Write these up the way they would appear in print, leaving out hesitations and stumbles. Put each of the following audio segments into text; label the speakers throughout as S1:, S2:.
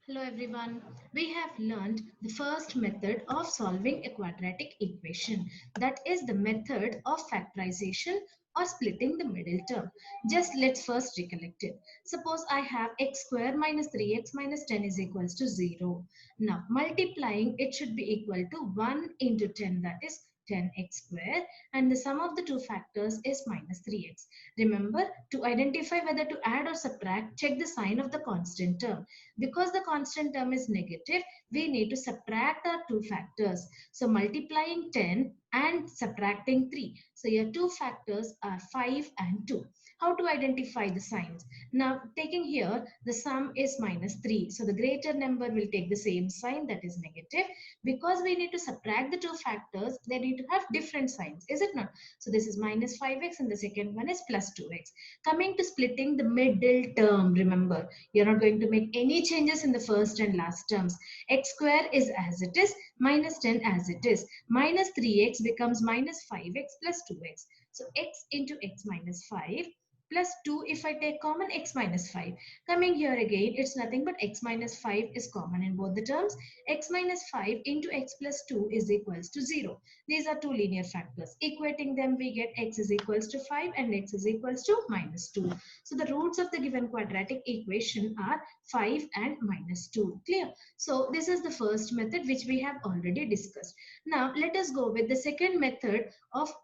S1: Hello everyone. We have learned the first method of solving a quadratic equation, that is the method of factorization or splitting the middle term. Just let's first recollect it. Suppose I have x square minus 3x minus 10 is equals to 0. Now multiplying it should be equal to 1 into 10, that is 10x square, and the sum of the two factors is minus 3x. Remember, to identify whether to add or subtract, check the sign of the constant term. Because the constant term is negative, we need to subtract our two factors. So multiplying 10 and subtracting 3. So your two factors are 5 and 2. How to identify the signs? Now taking here, the sum is minus 3. So the greater number will take the same sign, that is negative. Because we need to subtract the two factors, they need to have different signs, is it not? So this is minus 5x and the second one is plus 2x. Coming to splitting the middle term, remember, you're not going to make any changes in the first and last terms. X square is as it is, minus 10 as it is. Minus 3x becomes minus 5x plus 2x. So x into x minus 5 plus 2, if I take common, x minus 5. Coming here again, it's nothing but x minus 5 is common in both the terms. X minus 5 into x plus 2 is equals to 0. These are two linear factors. Equating them, we get x is equals to 5 and x is equals to minus 2. So the roots of the given quadratic equation are 5 and minus 2. Clear? So this is the first method which we have already discussed. Now let us go with the second method of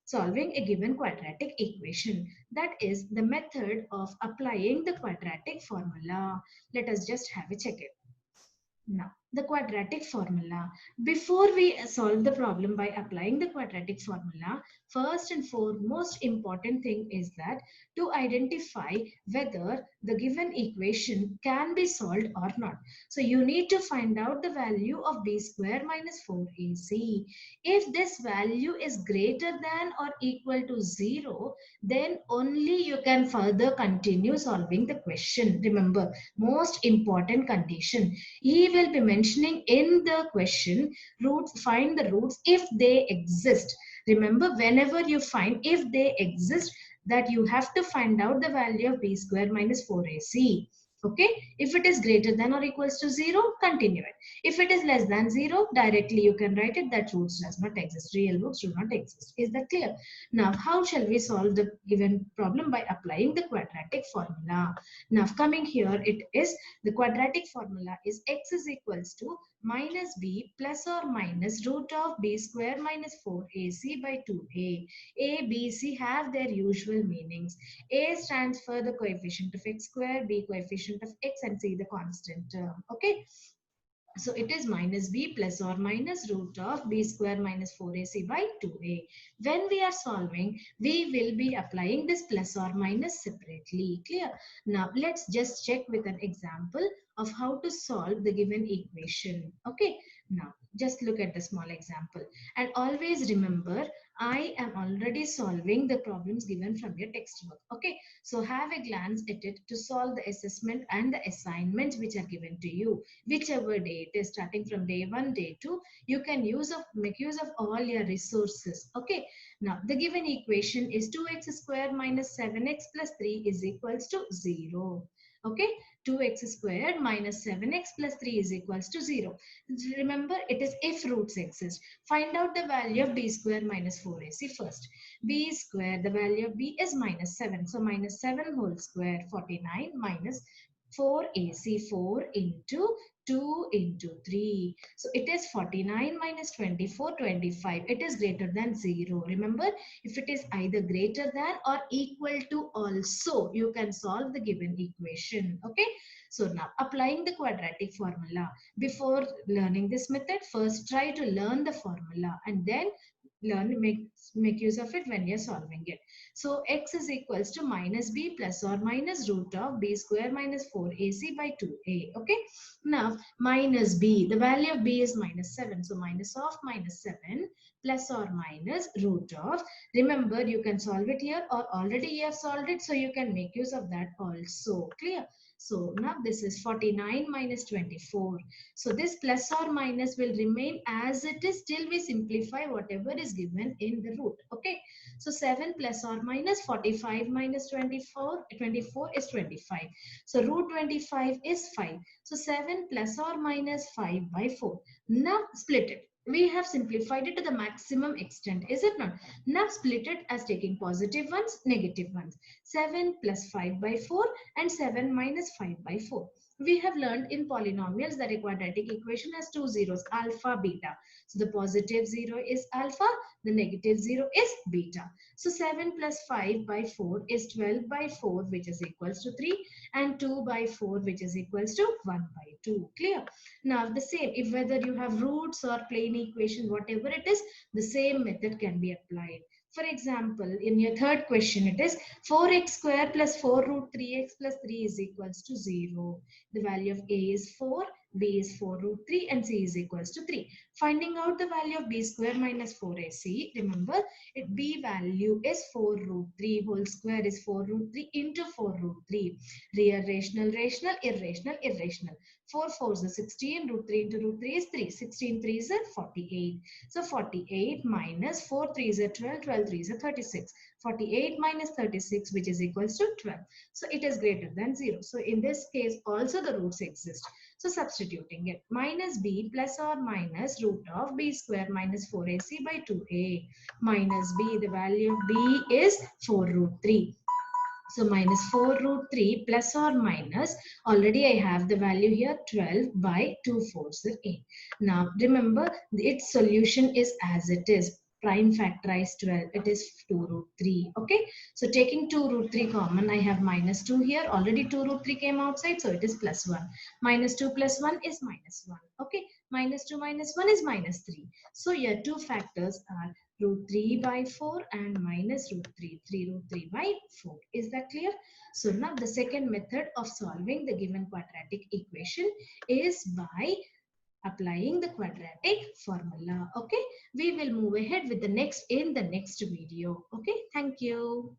S1: solving a given quadratic equation. That is the method of applying the quadratic formula. Let us just have a check it. Now, the quadratic formula. Before we solve the problem by applying the quadratic formula, first and foremost important thing is that to identify whether the given equation can be solved or not. So you need to find out the value of b square minus 4ac. If this value is greater than or equal to 0, then only you can further continue solving the question. Remember, most important condition. He will be mentioning in the question roots, find the roots if they exist. Remember, whenever you find if they exist, that you have to find out the value of b square minus 4ac. Okay, if it is greater than or equals to 0, continue it. If it is less than 0, directly you can write it that roots does not exist, real roots do not exist. Is that clear? Now how shall we solve the given problem? By applying the quadratic formula. Now coming here, it is the quadratic formula is x is equals to minus b plus or minus root of b square minus 4ac by 2a. A, B, C have their usual meanings. A stands for the coefficient of x square, B coefficient of x, and C the constant term. Okay. So it is minus b plus or minus root of b square minus 4ac by 2a. When we are solving, we will be applying this plus or minus separately. Clear? Now let's just check with an example of how to solve the given equation. Okay. Now just look at the small example. And always remember, I am already solving the problems given from your textbook. Okay. So have a glance at it to solve the assessment and the assignments which are given to you. Whichever day it is, starting from day 1, day 2, you can make use of all your resources. Okay. Now the given equation is 2x square minus 7x plus 3 is equals to 0. Okay, 2x squared minus 7x plus 3 is equals to 0. Remember, it is if roots exist. Find out the value of b square minus 4ac first. B square, the value of b is minus 7. So minus 7 whole square, 49 minus 4ac, 4 into 2 into 3. So it is 49 minus 24, 25. It is greater than 0. Remember, if it is either greater than or equal to also, you can solve the given equation. Okay. So now applying the quadratic formula. Before learning this method, first try to learn the formula and then make use of it when you're solving it. So x is equals to minus b plus or minus root of b square minus 4ac by 2a. Okay. Now minus b, the value of b is minus 7. So minus of minus 7 plus or minus root of. Remember, you can solve it here or already you have solved it, so you can make use of that also. Clear? So now this is 49 minus 24. So this plus or minus will remain as it is till we simplify whatever is given in the root. Okay. So 7 plus or minus 45 minus 24, 24 is 25. So root 25 is 5. So 7 plus or minus 5 by 4. Now split it. We have simplified it to the maximum extent, is it not? Now split it as taking positive ones, negative ones. 7 plus 5 by 4 and 7 minus 5 by 4. We have learned in polynomials that a quadratic equation has two zeros, alpha, beta. So the positive 0 is alpha, the negative 0 is beta. So 7 plus 5 by 4 is 12 by 4, which is equals to 3, and 2 by 4, which is equals to 1 by 2. Clear? Now the same, if whether you have roots or plane equation, whatever it is, the same method can be applied. For example, in your third question, it is 4x square plus 4 root 3x plus 3 is equals to 0. The value of a is 4, b is 4 root 3, and c is equals to 3. Finding out the value of b square minus 4ac, remember, b value is 4 root 3, whole square is 4 root 3 into 4 root 3. Real, rational, rational, irrational, irrational. 4 4s is 16, root 3 into root 3 is 3. 16 3s are 48. So 48 minus 4 3s are 12, 12 3s are 36. 48 minus 36, which is equals to 12. So it is greater than 0. So in this case, also the roots exist. So substituting it, minus b plus or minus root of b square minus 4ac by 2a. Minus b, the value of b is 4 root 3. So minus 4 root 3 plus or minus, already I have the value here, 12 by 2 fourths is 8. Now remember, its solution is as it is. Prime factorize 12, it is 2 root 3. Okay, so taking 2 root 3 common, I have minus 2 here. Already 2 root 3 came outside, so it is plus 1. Minus 2 plus 1 is minus 1. Okay, minus 2 minus 1 is minus 3. So your two factors are root 3 by 4 and minus root 3, 3 root 3 by 4. Is that clear? So now the second method of solving the given quadratic equation is by applying the quadratic formula. Okay, we will move ahead with the next in the next video. Okay, thank you.